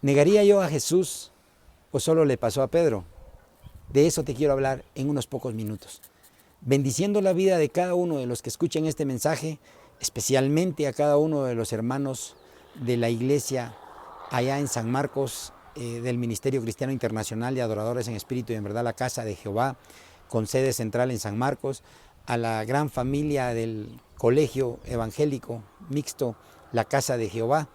¿Negaría yo a Jesús o solo le pasó a Pedro? De eso te quiero hablar en unos pocos minutos. Bendiciendo la vida de cada uno de los que escuchen este mensaje, especialmente a cada uno de los hermanos de la iglesia allá en San Marcos, del Ministerio Cristiano Internacional de Adoradores en Espíritu y en Verdad, la Casa de Jehová, con sede central en San Marcos, a la gran familia del Colegio Evangélico Mixto, la Casa de Jehová,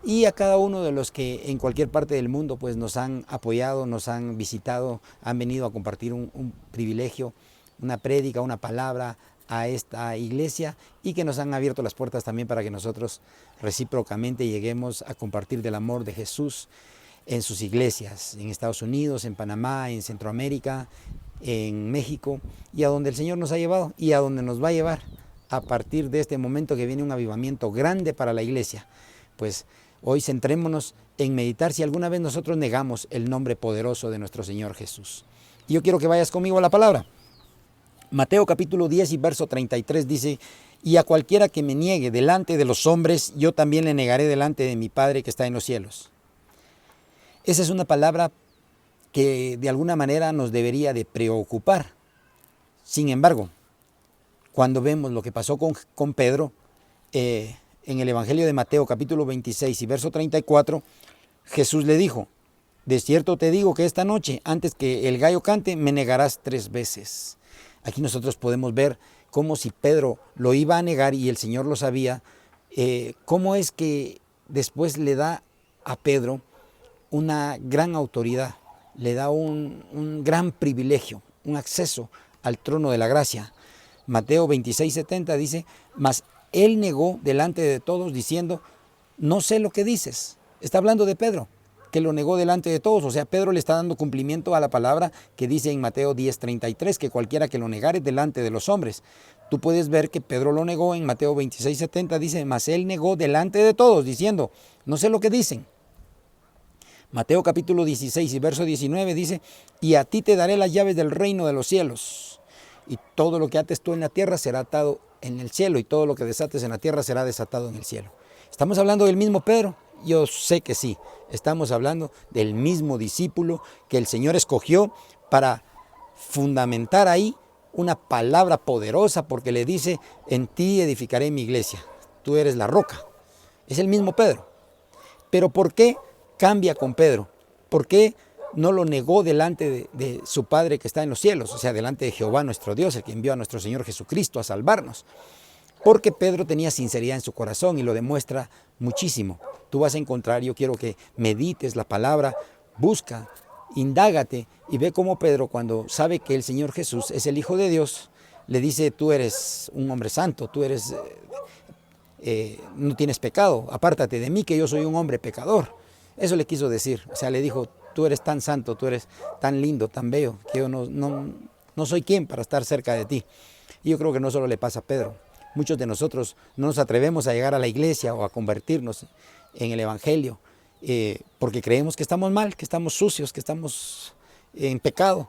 y a cada uno de los que en cualquier parte del mundo pues nos han apoyado, nos han visitado, han venido a compartir un privilegio, una prédica, una palabra a esta iglesia, y que nos han abierto las puertas también para que nosotros recíprocamente lleguemos a compartir del amor de Jesús en sus iglesias, en Estados Unidos, en Panamá, en Centroamérica, en México, y a donde el Señor nos ha llevado y a donde nos va a llevar a partir de este momento, que viene un avivamiento grande para la iglesia. Pues hoy centrémonos en meditar si alguna vez nosotros negamos el nombre poderoso de nuestro Señor Jesús. Y yo quiero que vayas conmigo a la palabra. Mateo capítulo 10 y verso 33 dice: y a cualquiera que me niegue delante de los hombres, yo también le negaré delante de mi Padre que está en los cielos. Esa es una palabra que de alguna manera nos debería de preocupar. Sin embargo, cuando vemos lo que pasó con Pedro, en el Evangelio de Mateo capítulo 26 y verso 34, Jesús le dijo: de cierto te digo que esta noche, antes que el gallo cante, me negarás 3 veces. Aquí nosotros podemos ver cómo, si Pedro lo iba a negar y el Señor lo sabía, cómo es que después le da a Pedro una gran autoridad, le da un gran privilegio, un acceso al trono de la gracia. Mateo 26:70 dice: mas él negó delante de todos diciendo: no sé lo que dices. Está hablando de Pedro, que lo negó delante de todos. O sea, Pedro le está dando cumplimiento a la palabra que dice en Mateo 10:33, que cualquiera que lo negare delante de los hombres. Tú puedes ver que Pedro lo negó en Mateo 26:70, dice: mas él negó delante de todos diciendo: no sé lo que dicen. Mateo capítulo 16 y verso 19 dice: y a ti te daré las llaves del reino de los cielos, y todo lo que ates tú en la tierra será atado en el cielo, y todo lo que desates en la tierra será desatado en el cielo. ¿Estamos hablando del mismo Pedro? Yo sé que sí. Estamos hablando del mismo discípulo que el Señor escogió para fundamentar ahí una palabra poderosa, porque le dice: en ti edificaré mi iglesia, tú eres la roca. Es el mismo Pedro. Pero ¿por qué cambia con Pedro? ¿Por qué no lo negó delante de su Padre que está en los cielos? O sea, delante de Jehová nuestro Dios, el que envió a nuestro Señor Jesucristo a salvarnos. Porque Pedro tenía sinceridad en su corazón y lo demuestra muchísimo. Tú vas a encontrar, yo quiero que medites la palabra, busca, indágate y ve cómo Pedro, cuando sabe que el Señor Jesús es el Hijo de Dios, le dice: tú eres un hombre santo, tú eres, no tienes pecado, apártate de mí que yo soy un hombre pecador. Eso le quiso decir. O sea, le dijo: tú eres tan santo, tú eres tan lindo, tan bello, que yo no soy quien para estar cerca de ti. Y yo creo que no solo le pasa a Pedro. Muchos de nosotros no nos atrevemos a llegar a la iglesia o a convertirnos en el Evangelio porque creemos que estamos mal, que estamos sucios, que estamos en pecado.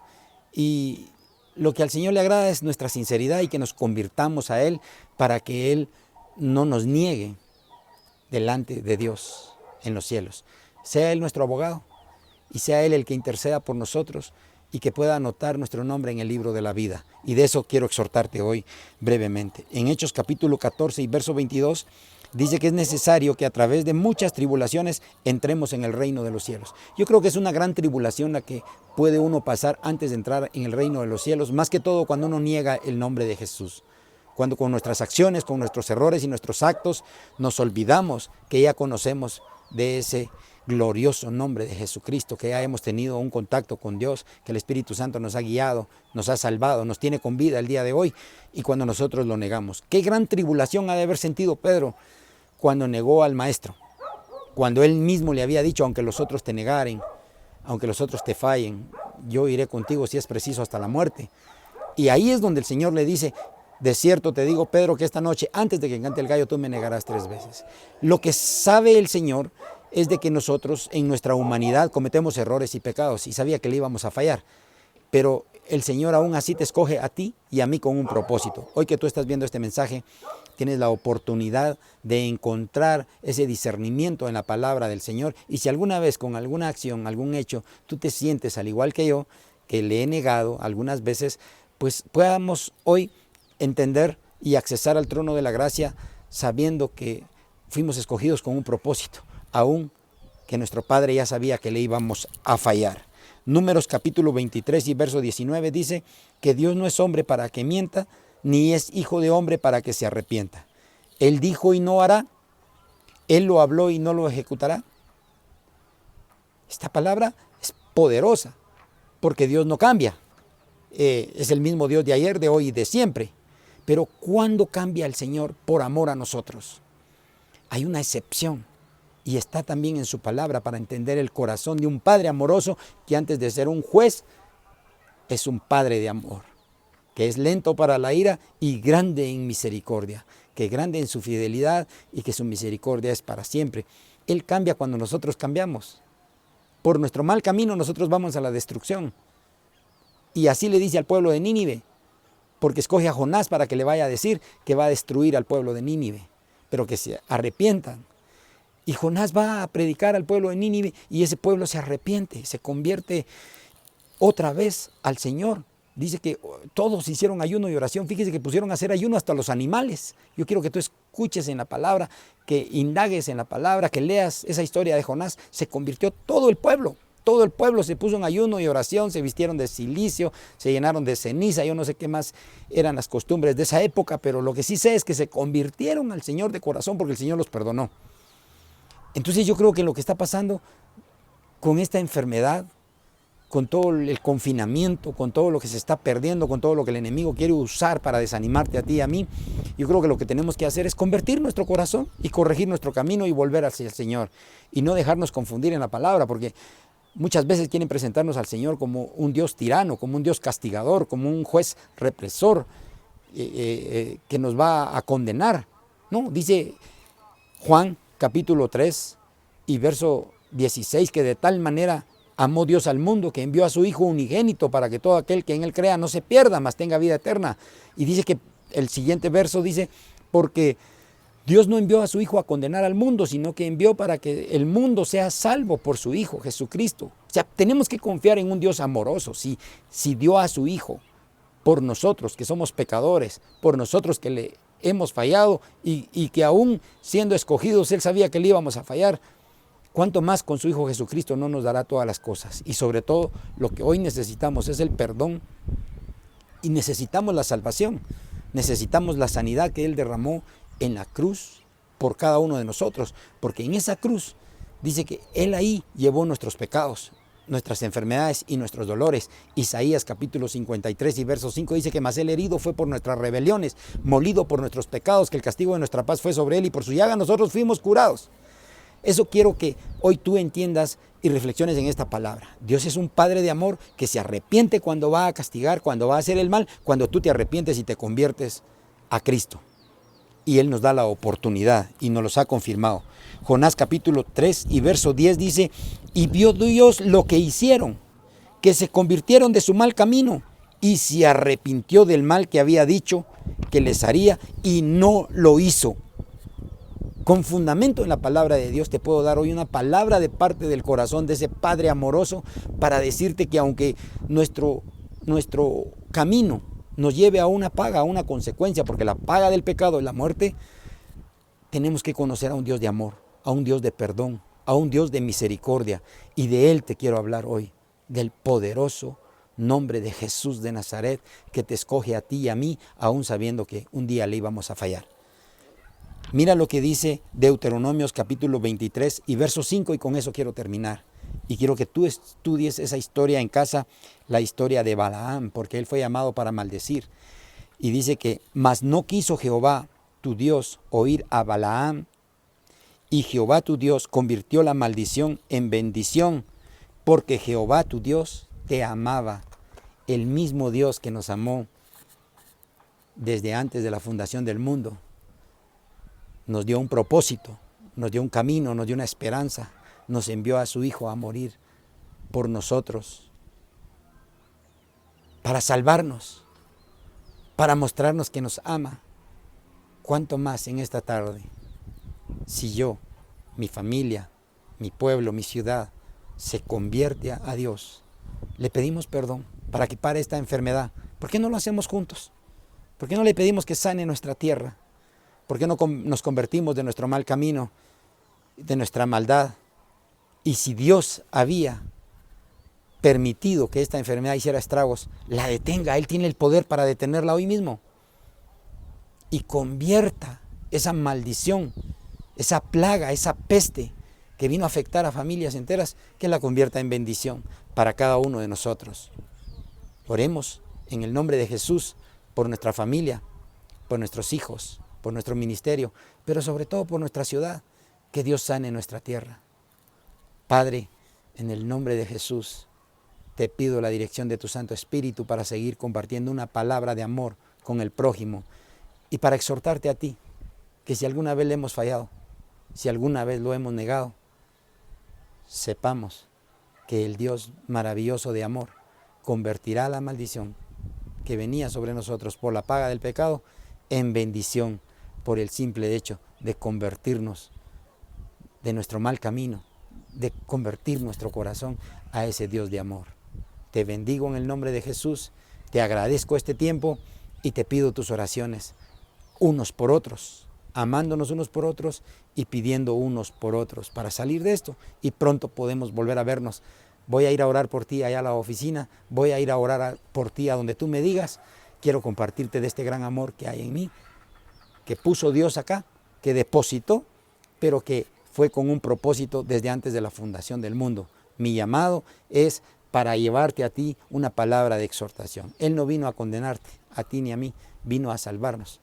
Y lo que al Señor le agrada es nuestra sinceridad y que nos convirtamos a Él para que Él no nos niegue delante de Dios en los cielos. Sea Él nuestro abogado y sea Él el que interceda por nosotros y que pueda anotar nuestro nombre en el libro de la vida. Y de eso quiero exhortarte hoy brevemente. En Hechos capítulo 14 y verso 22 dice que es necesario que a través de muchas tribulaciones entremos en el reino de los cielos. Yo creo que es una gran tribulación la que puede uno pasar antes de entrar en el reino de los cielos, más que todo cuando uno niega el nombre de Jesús. Cuando con nuestras acciones, con nuestros errores y nuestros actos nos olvidamos que ya conocemos de ese glorioso nombre de Jesucristo, que ya hemos tenido un contacto con Dios, que el Espíritu Santo nos ha guiado, nos ha salvado, nos tiene con vida el día de hoy, y cuando nosotros lo negamos. Qué gran tribulación ha de haber sentido Pedro cuando negó al Maestro, cuando él mismo le había dicho: aunque los otros te negaren, aunque los otros te fallen, yo iré contigo si es preciso hasta la muerte. Y ahí es donde el Señor le dice: de cierto te digo, Pedro, que esta noche, antes de que cante el gallo, tú me negarás 3 veces. Lo que sabe el Señor es de que nosotros en nuestra humanidad cometemos errores y pecados, y sabía que le íbamos a fallar, pero el Señor aún así te escoge a ti y a mí con un propósito. Hoy que tú estás viendo este mensaje, tienes la oportunidad de encontrar ese discernimiento en la palabra del Señor. Y si alguna vez con alguna acción, algún hecho, tú te sientes al igual que yo, que le he negado algunas veces, pues podamos hoy entender y accesar al trono de la gracia sabiendo que fuimos escogidos con un propósito, aún que nuestro Padre ya sabía que le íbamos a fallar. Números capítulo 23 y verso 19 dice que Dios no es hombre para que mienta, ni es hijo de hombre para que se arrepienta. Él dijo y no hará, Él lo habló y no lo ejecutará. Esta palabra es poderosa, porque Dios no cambia. Es el mismo Dios de ayer, de hoy y de siempre. Pero ¿cuándo cambia el Señor por amor a nosotros? Hay una excepción. Y está también en su palabra para entender el corazón de un padre amoroso que antes de ser un juez es un padre de amor, que es lento para la ira y grande en misericordia, que es grande en su fidelidad y que su misericordia es para siempre. Él cambia cuando nosotros cambiamos. Por nuestro mal camino nosotros vamos a la destrucción. Y así le dice al pueblo de Nínive, porque escoge a Jonás para que le vaya a decir que va a destruir al pueblo de Nínive, pero que se arrepientan. Y Jonás va a predicar al pueblo de Nínive y ese pueblo se arrepiente, se convierte otra vez al Señor. Dice que todos hicieron ayuno y oración. Fíjese que pusieron a hacer ayuno hasta los animales. Yo quiero que tú escuches en la palabra, que indagues en la palabra, que leas esa historia de Jonás. Se convirtió todo el pueblo. Todo el pueblo se puso en ayuno y oración, se vistieron de cilicio, se llenaron de ceniza. Yo no sé qué más eran las costumbres de esa época, pero lo que sí sé es que se convirtieron al Señor de corazón porque el Señor los perdonó. Entonces yo creo que lo que está pasando con esta enfermedad, con todo el confinamiento, con todo lo que se está perdiendo, con todo lo que el enemigo quiere usar para desanimarte a ti y a mí, yo creo que lo que tenemos que hacer es convertir nuestro corazón y corregir nuestro camino y volver hacia el Señor. Y no dejarnos confundir en la palabra, porque muchas veces quieren presentarnos al Señor como un Dios tirano, como un Dios castigador, como un juez represor que nos va a condenar. No, dice Juan capítulo 3 y verso 16, que de tal manera amó Dios al mundo que envió a su Hijo unigénito para que todo aquel que en Él crea no se pierda, mas tenga vida eterna. Y dice que el siguiente verso dice, porque Dios no envió a su Hijo a condenar al mundo, sino que envió para que el mundo sea salvo por su Hijo, Jesucristo. O sea, tenemos que confiar en un Dios amoroso. Si dio a su Hijo por nosotros, que somos pecadores, por nosotros que le hemos fallado y que aún siendo escogidos, Él sabía que le íbamos a fallar, ¿cuánto más con su Hijo Jesucristo no nos dará todas las cosas? Y sobre todo, lo que hoy necesitamos es el perdón y necesitamos la salvación, necesitamos la sanidad que Él derramó en la cruz por cada uno de nosotros, porque en esa cruz dice que Él ahí llevó nuestros pecados, nuestras enfermedades y nuestros dolores. Isaías capítulo 53 y verso 5 dice que mas Él herido fue por nuestras rebeliones, molido por nuestros pecados, que el castigo de nuestra paz fue sobre Él y por su llaga nosotros fuimos curados. Eso quiero que hoy tú entiendas y reflexiones en esta palabra. Dios es un Padre de amor que se arrepiente cuando va a castigar, cuando va a hacer el mal, cuando tú te arrepientes y te conviertes a Cristo. Y Él nos da la oportunidad y nos los ha confirmado. Jonás capítulo 3 y verso 10 dice, y vio Dios lo que hicieron, que se convirtieron de su mal camino y se arrepintió del mal que había dicho que les haría y no lo hizo. Con fundamento en la palabra de Dios te puedo dar hoy una palabra de parte del corazón de ese Padre amoroso para decirte que aunque nuestro camino nos lleve a una paga, a una consecuencia, porque la paga del pecado es la muerte, tenemos que conocer a un Dios de amor, a un Dios de perdón, a un Dios de misericordia. Y de Él te quiero hablar hoy, del poderoso nombre de Jesús de Nazaret, que te escoge a ti y a mí, aún sabiendo que un día le íbamos a fallar. Mira lo que dice Deuteronomios capítulo 23 y verso 5, y con eso quiero terminar. Y quiero que tú estudies esa historia en casa, la historia de Balaam, porque él fue llamado para maldecir. Y dice que, mas no quiso Jehová tu Dios oír a Balaam, y Jehová tu Dios convirtió la maldición en bendición, porque Jehová tu Dios te amaba, el mismo Dios que nos amó desde antes de la fundación del mundo. Nos dio un propósito, nos dio un camino, nos dio una esperanza, nos envió a su Hijo a morir por nosotros, para salvarnos, para mostrarnos que nos ama. ¿Cuánto más en esta tarde, si yo, mi familia, mi pueblo, mi ciudad, se convierte a Dios, le pedimos perdón para que pare esta enfermedad? ¿Por qué no lo hacemos juntos? ¿Por qué no le pedimos que sane nuestra tierra? ¿Por qué no nos convertimos de nuestro mal camino, de nuestra maldad? Y si Dios había permitido que esta enfermedad hiciera estragos, la detenga. Él tiene el poder para detenerla hoy mismo. Y convierta esa maldición, esa plaga, esa peste que vino a afectar a familias enteras, que la convierta en bendición para cada uno de nosotros. Oremos en el nombre de Jesús por nuestra familia, por nuestros hijos, por nuestro ministerio, pero sobre todo por nuestra ciudad. Que Dios sane nuestra tierra. Padre, en el nombre de Jesús, te pido la dirección de tu Santo Espíritu para seguir compartiendo una palabra de amor con el prójimo y para exhortarte a ti, que si alguna vez le hemos fallado, si alguna vez lo hemos negado, sepamos que el Dios maravilloso de amor convertirá la maldición que venía sobre nosotros por la paga del pecado en bendición por el simple hecho de convertirnos de nuestro mal camino, de convertir nuestro corazón a ese Dios de amor. Te bendigo en el nombre de Jesús, te agradezco este tiempo y te pido tus oraciones unos por otros, amándonos unos por otros y pidiendo unos por otros para salir de esto, y pronto podemos volver a vernos. Voy a ir a orar por ti allá a la oficina, voy a ir a orar por ti a donde tú me digas. Quiero compartirte de este gran amor que hay en mí, que puso Dios acá, que depositó, pero que fue con un propósito desde antes de la fundación del mundo. Mi llamado es para llevarte a ti una palabra de exhortación. Él no vino a condenarte, a ti ni a mí, vino a salvarnos.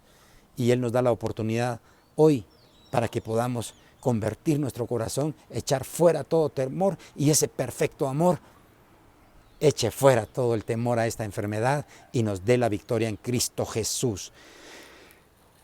Y Él nos da la oportunidad hoy para que podamos convertir nuestro corazón, echar fuera todo temor, y ese perfecto amor eche fuera todo el temor a esta enfermedad y nos dé la victoria en Cristo Jesús.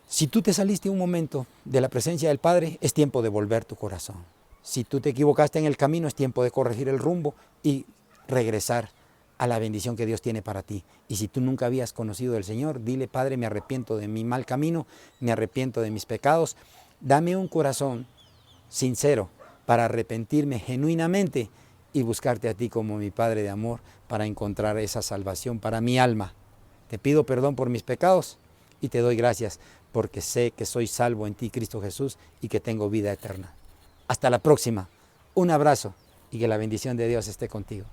Si tú te saliste un momento de la presencia del Padre, es tiempo de volver tu corazón. Si tú te equivocaste en el camino, es tiempo de corregir el rumbo y regresar a la bendición que Dios tiene para ti. Y si tú nunca habías conocido al Señor, dile: Padre, me arrepiento de mi mal camino, me arrepiento de mis pecados. Dame un corazón sincero para arrepentirme genuinamente y buscarte a ti como mi Padre de amor para encontrar esa salvación para mi alma. Te pido perdón por mis pecados y te doy gracias porque sé que soy salvo en ti, Cristo Jesús, y que tengo vida eterna. Hasta la próxima. Un abrazo y que la bendición de Dios esté contigo.